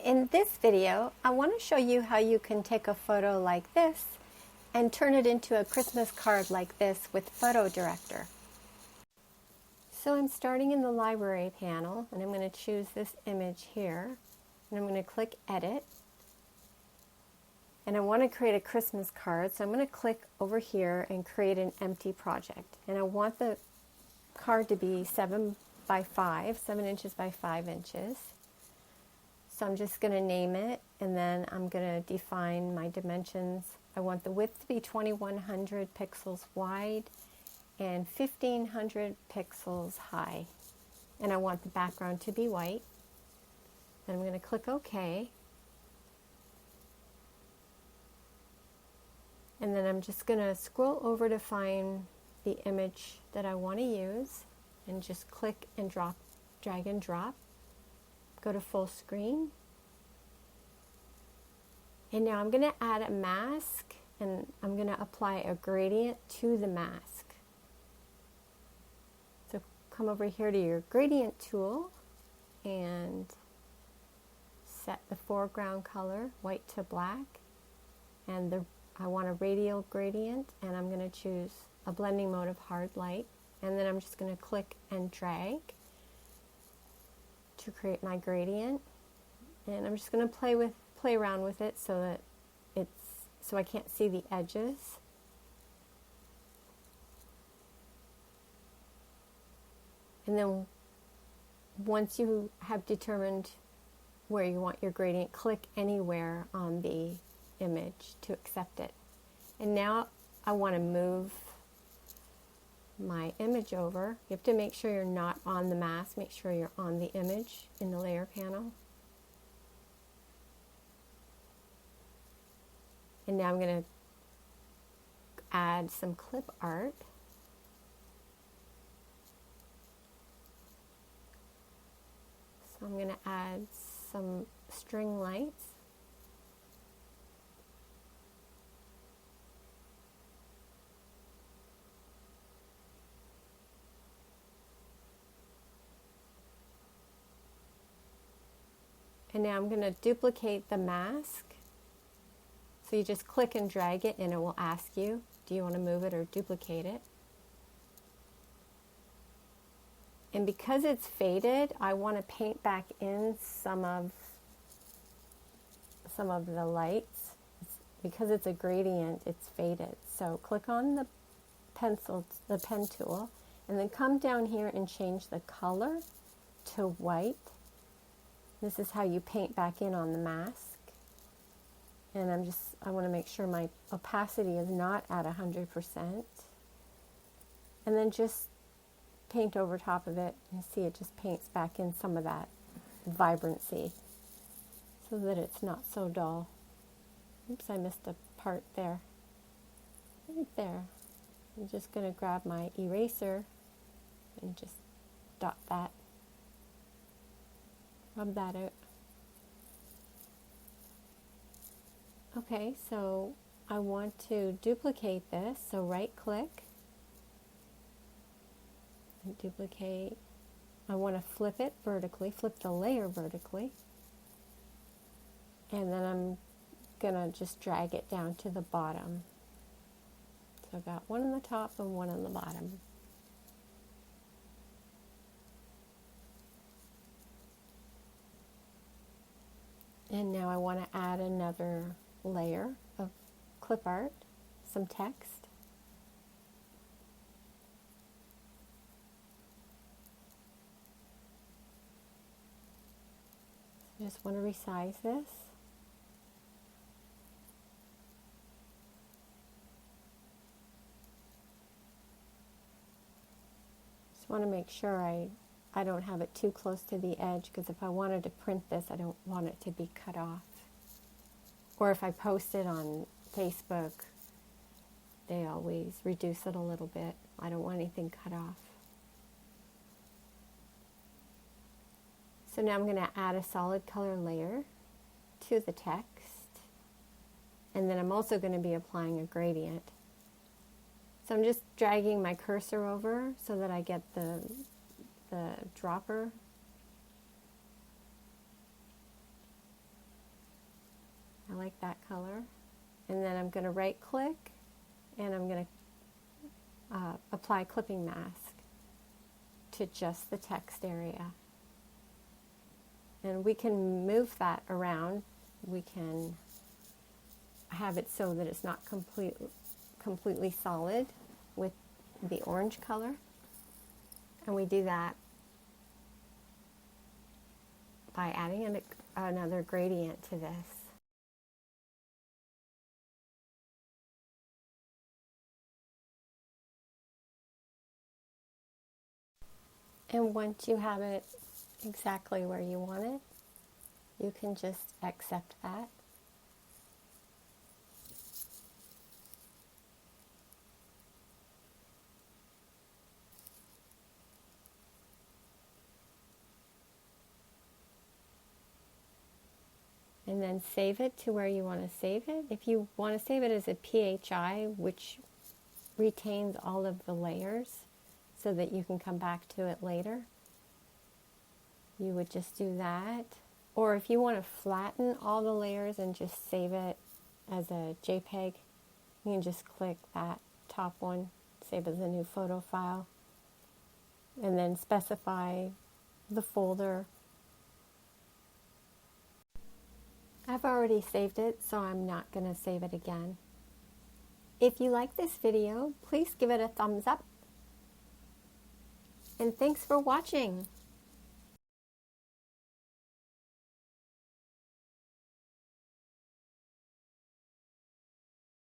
In this video, I want to show you how you can take a photo like this and turn it into a Christmas card like this with Photo Director. So I'm starting in the library panel and I'm going to choose this image here and I'm going to click Edit. And I want to create a Christmas card, so I'm going to click over here and create an empty project. And I want the card to be 7 inches by 5 inches. So I'm just going to name it, and then I'm going to define my dimensions. I want the width to be 2100 pixels wide and 1500 pixels high. And I want the background to be white. Then I'm going to click OK. And then I'm just going to scroll over to find the image that I want to use and just click and drop, drag and drop. Go to full screen. And now I'm going to add a mask and I'm going to apply a gradient to the mask. So come over here to your gradient tool and set the foreground color white to black, and I want a radial gradient, and I'm going to choose a blending mode of hard light, and then I'm just going to click and drag to create my gradient. And I'm just going to play around with it so that I can't see the edges. And then once you have determined where you want your gradient, click anywhere on the image to accept it. And now I want to move my image over. You have to make sure you're not on the mask, make sure you're on the image in the layer panel. And now I'm going to add some clip art. So I'm going to add some string lights. And now I'm going to duplicate the mask. So you just click and drag it and it will ask you, do you want to move it or duplicate it? And because it's faded, I want to paint back in some of the lights. Because it's a gradient, it's faded. So click on the pen tool, and then come down here and change the color to white. This is how you paint back in on the mask. And I want to make sure my opacity is not at 100%. And then just paint over top of it. You see it just paints back in some of that vibrancy so that it's not so dull. Oops, I missed a part there. Right there. I'm just going to grab my eraser and just dot that. Rub that out. Okay, so I want to duplicate this, so right click and duplicate. I want to flip it vertically, flip the layer vertically, and then I'm gonna just drag it down to the bottom. So I've got one on the top and one on the bottom. And now I want to add another layer of clip art, some text. I just want to resize this. Just want to make sure I don't have it too close to the edge, because if I wanted to print this, I don't want it to be cut off. Or if I post it on Facebook, they always reduce it a little bit. I don't want anything cut off. So now I'm going to add a solid color layer to the text. And then I'm also going to be applying a gradient. So I'm just dragging my cursor over so that I get the dropper I like that color. And then I'm going to right click and I'm going to apply clipping mask to just the text area. And we can move that around. We can have it so that it's not completely solid with the orange color. And we do that by adding another gradient to this. And once you have it exactly where you want it, you can just accept that. And then save it to where you want to save it. If you want to save it as a PHI, which retains all of the layers so that you can come back to it later, you would just do that. Or if you want to flatten all the layers and just save it as a JPEG, you can just click that top one, save as a new photo file, and then specify the folder. I've already saved it, so I'm not going to save it again. If you like this video, please give it a thumbs up. And thanks for watching.